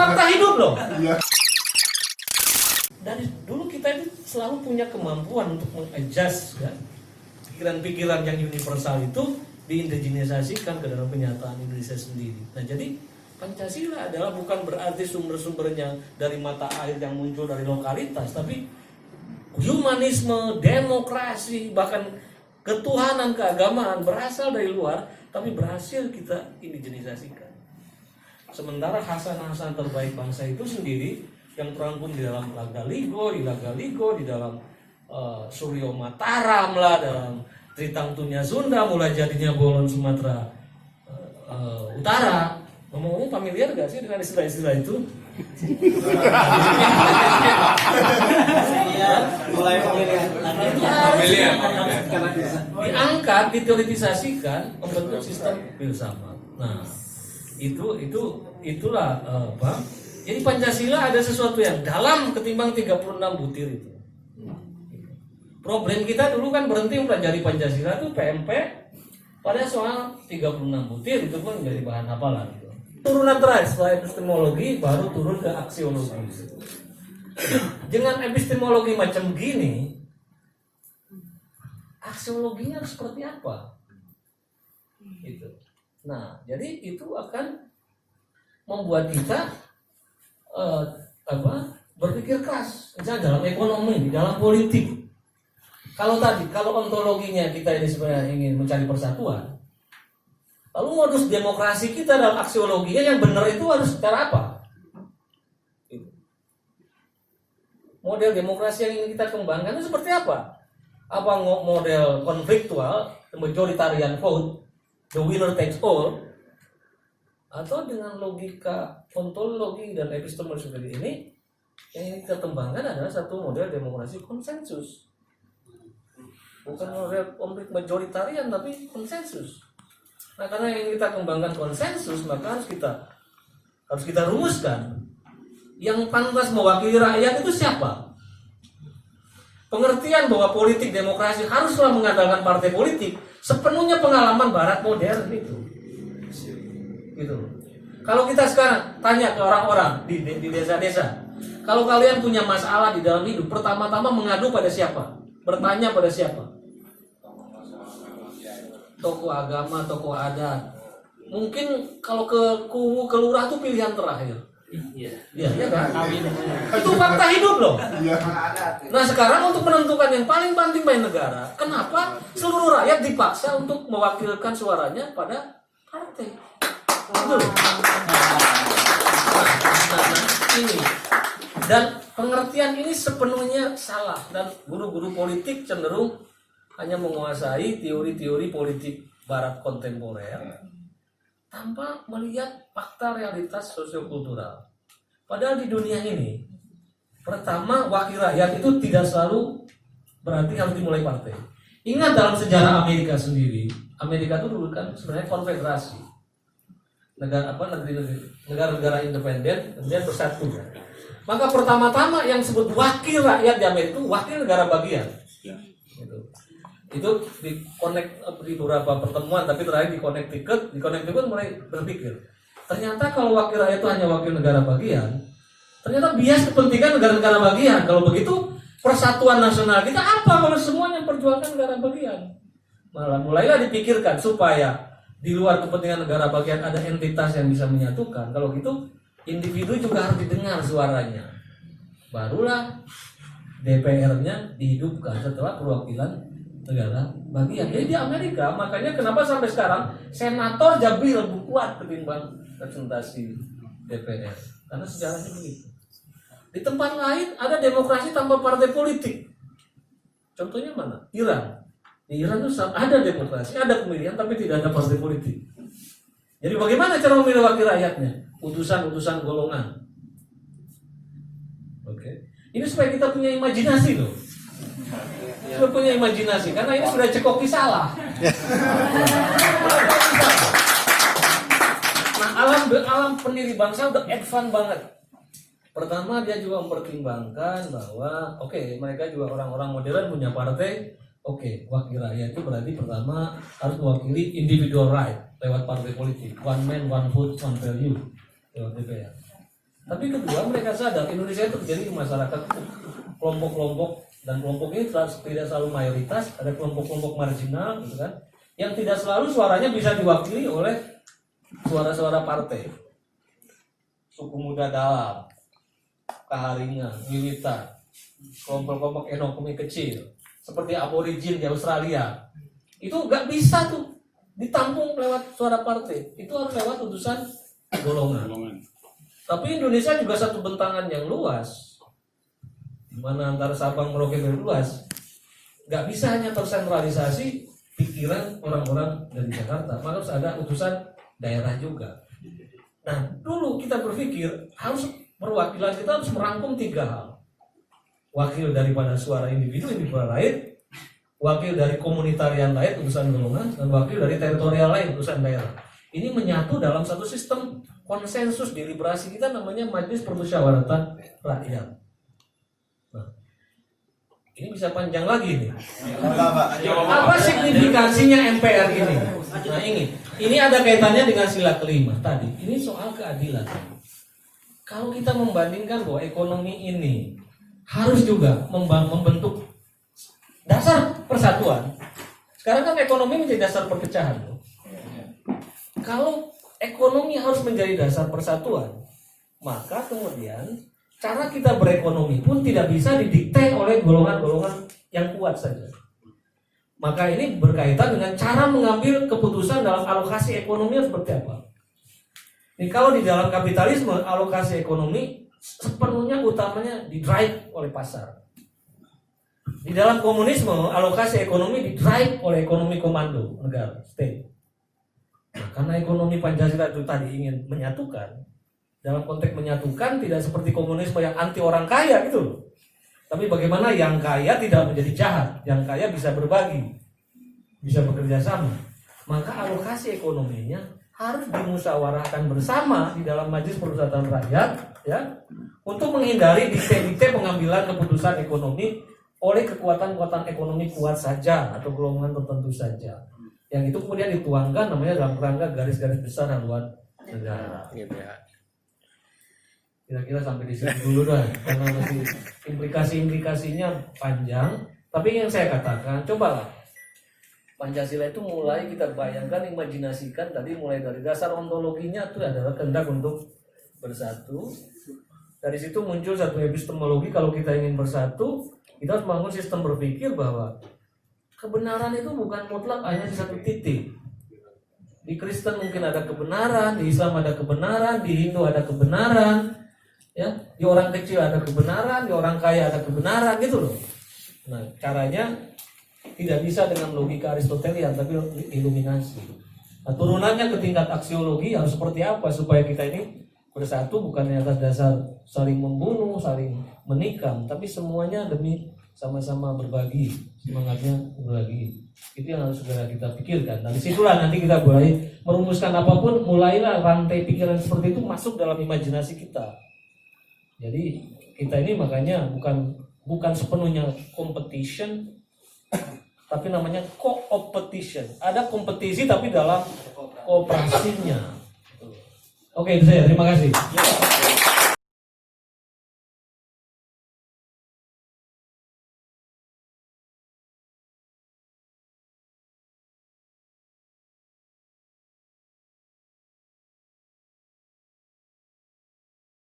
fakta hidup loh. Dari dulu kita itu selalu punya kemampuan untuk mengadjust kan, pikiran-pikiran yang universal itu diindigenisasikan ke dalam kenyataan Indonesia sendiri. Nah jadi Pancasila adalah bukan berarti sumber-sumbernya dari mata air yang muncul dari lokalitas, tapi humanisme, demokrasi, bahkan ketuhanan, keagamaan berasal dari luar, tapi berhasil kita indigenisasikan. Sementara hasanah-hasanah terbaik bangsa itu sendiri yang terangkum di dalam Lagaligo, di dalam Suryo Mataram lah, dalam Tritang Tunya Sunda, mulai jadinya Bolon Sumatera Utara. Ngomong-ngomong familiar gak sih dengan istilah-istilah itu? Mulai familiar. Diangkat, diteoretisasikan, membentuk sistem filsafat. Nah, itulah apa? Jadi Pancasila ada sesuatu yang dalam ketimbang 36 butir itu. Problem kita dulu kan berhenti mempelajari Pancasila itu PMP pada soal 36 butir, itu pun menjadi bahan hafalan gitu. Turunan terakhir setelah epistemologi baru turun ke aksiologi. Dengan epistemologi macam gini, aksiologinya harus seperti apa? Gitu. Nah, jadi itu akan membuat kita berpikir keras, misalnya dalam ekonomi, di dalam politik. Kalau ontologinya kita ini sebenarnya ingin mencari persatuan, lalu modus demokrasi kita dalam aksiologinya yang benar itu harus cara apa? Model demokrasi yang ingin kita kembangkan itu seperti apa? Apa model konfliktual, majoritarian vote, the winner takes all, atau dengan logika ontologi dan epistemologi seperti ini yang ingin kita kembangkan adalah satu model demokrasi konsensus, bukan model konflik majoritarian tapi konsensus. Nah, karena yang kita kembangkan konsensus, maka harus kita rumuskan yang pantas mewakili rakyat itu siapa. Pengertian bahwa politik demokrasi haruslah mengandalkan partai politik sepenuhnya pengalaman Barat modern itu. Gitu. Kalau kita sekarang tanya ke orang-orang di desa-desa, kalau kalian punya masalah di dalam hidup, pertama-tama mengadu pada siapa? Bertanya pada siapa? Tokoh agama, tokoh adat. Mungkin kalau ke kubu, ke lurah itu pilihan terakhir. Iya kan? Itu fakta hidup loh. Nah sekarang untuk menentukan yang paling penting bagi negara, kenapa seluruh rakyat dipaksa untuk mewakilkan suaranya pada partai? Betul. Ini dan pengertian ini sepenuhnya salah, dan guru-guru politik cenderung hanya menguasai teori-teori politik Barat kontemporer tanpa melihat fakta realitas sosiokultural. Padahal di dunia ini, pertama wakil rakyat itu tidak selalu berarti harus dimulai partai. Ingat dalam sejarah Amerika sendiri, Amerika itu dulu kan sebenarnya konfederasi. Negara-negara independen kemudian bersatu. Maka pertama-tama yang disebut wakil rakyat di Amerika itu wakil negara bagian. Itu di-connect di beberapa pertemuan, tapi terakhir di Connecticut mulai berpikir, ternyata kalau wakil rakyat itu hanya wakil negara bagian, ternyata bias kepentingan negara-negara bagian. Kalau begitu persatuan nasional kita apa kalau semuanya perjuangan negara bagian? Malah mulailah dipikirkan supaya di luar kepentingan negara bagian ada entitas yang bisa menyatukan. Kalau gitu individu juga harus didengar suaranya. Barulah DPR-nya dihidupkan setelah perwakilan negara bagian. Jadi di Amerika, makanya kenapa sampai sekarang senator jauh lebih kuat ketimbang representasi DPR, karena sejarahnya begitu. Di tempat lain ada demokrasi tanpa partai politik. Contohnya mana? Iran. Di Iran itu ada demokrasi, ada pemilihan, tapi tidak ada partai politik. Jadi bagaimana cara memilih wakil rakyatnya? Utusan-utusan golongan. Oke. Ini supaya kita punya imajinasi loh. Sudah punya imajinasi, karena ini sudah cekoki salah. Nah, alam pendiri bangsa udah advance banget. Pertama dia juga mempertimbangkan bahwa mereka juga orang-orang modern punya partai. Wakil rakyat itu berarti pertama harus mewakili individual right lewat partai politik. One man, one vote, one value lewat DPR. Tapi kedua, mereka sadar Indonesia itu terjadi masyarakat kelompok-kelompok, dan kelompok ini tidak selalu mayoritas, ada kelompok-kelompok marginal gitu kan, yang tidak selalu suaranya bisa diwakili oleh suara-suara partai. Suku muda dalam, Kaharingan, Wiwita, kelompok-kelompok ekonomi kecil seperti aborigin di Australia, itu nggak bisa tuh ditampung lewat suara partai, itu harus lewat utusan golongan. Tapi Indonesia juga satu bentangan yang luas, di mana antara Sabang Merauke luas, nggak bisa hanya tersentralisasi pikiran orang-orang dari Jakarta, maka harus ada utusan daerah juga. Nah, dulu kita berpikir harus perwakilan kita harus merangkum 3 hal. Wakil daripada suara individu lain, wakil dari komunitarian lain, utusan golongan, dan wakil dari teritorial lain, utusan daerah. Ini menyatu dalam satu sistem konsensus deliberasi kita namanya Majelis Permusyawaratan Rakyat. Nah, ini bisa panjang lagi nih. Apa signifikansinya MPR ini? Nah, ini ada kaitannya dengan sila kelima tadi. Ini soal keadilan. Kalau kita membandingkan bahwa ekonomi ini harus juga membentuk dasar persatuan. Sekarang kan ekonomi menjadi dasar perpecahan. Kalau ekonomi harus menjadi dasar persatuan, maka kemudian cara kita berekonomi pun tidak bisa didikte oleh golongan-golongan yang kuat saja. Maka ini berkaitan dengan cara mengambil keputusan dalam alokasi ekonomi seperti apa. Ini kalau di dalam kapitalisme, alokasi ekonomi sepenuhnya utamanya didrive oleh pasar. Di dalam komunisme, alokasi ekonomi didrive oleh ekonomi komando negara, state. Nah, karena ekonomi Pancasila itu tadi ingin menyatukan, dalam konteks menyatukan tidak seperti komunisme yang anti orang kaya gitu loh. Tapi bagaimana yang kaya tidak menjadi jahat, yang kaya bisa berbagi, bisa bekerja sama. Maka alokasi ekonominya harus dimusyawarahkan bersama di dalam Majelis Permusyawaratan Rakyat, ya, untuk menghindari dikte-dikte pengambilan keputusan ekonomi oleh kekuatan-kekuatan ekonomi kuat saja atau golongan tertentu saja. Yang itu kemudian dituangkan namanya dalam kerangka garis-garis besar haluan negara. Kira-kira sampai di sini dulu dah, karena masih implikasi-implikasinya panjang. Tapi yang saya katakan, cobalah Pancasila itu mulai kita bayangkan, imajinasikan tadi mulai dari dasar ontologinya itu adalah kehendak untuk bersatu. Dari situ muncul satu epistemologi, kalau kita ingin bersatu, kita harus membangun sistem berpikir bahwa kebenaran itu bukan mutlak hanya di satu titik. Di Kristen mungkin ada kebenaran, di Islam ada kebenaran, di Hindu ada kebenaran, ya, di orang kecil ada kebenaran, di orang kaya ada kebenaran gitu loh. Nah, caranya tidak bisa dengan logika Aristotelian, tapi iluminasi. Nah, turunannya ke tingkat aksiologi harus seperti apa supaya kita ini bersatu, bukannya atas dasar saling membunuh, saling menikam, tapi semuanya demi sama-sama berbagi, semangatnya berbagi. Itu yang harus segera kita pikirkan. Nah, disitulah nanti kita mulai merumuskan apapun, mulailah rantai pikiran seperti itu masuk dalam imajinasi kita. Jadi kita ini makanya bukan sepenuhnya competition, tapi namanya co-opetition. Ada kompetisi tapi dalam kooperasinya. Oke, itu saya. Terima kasih.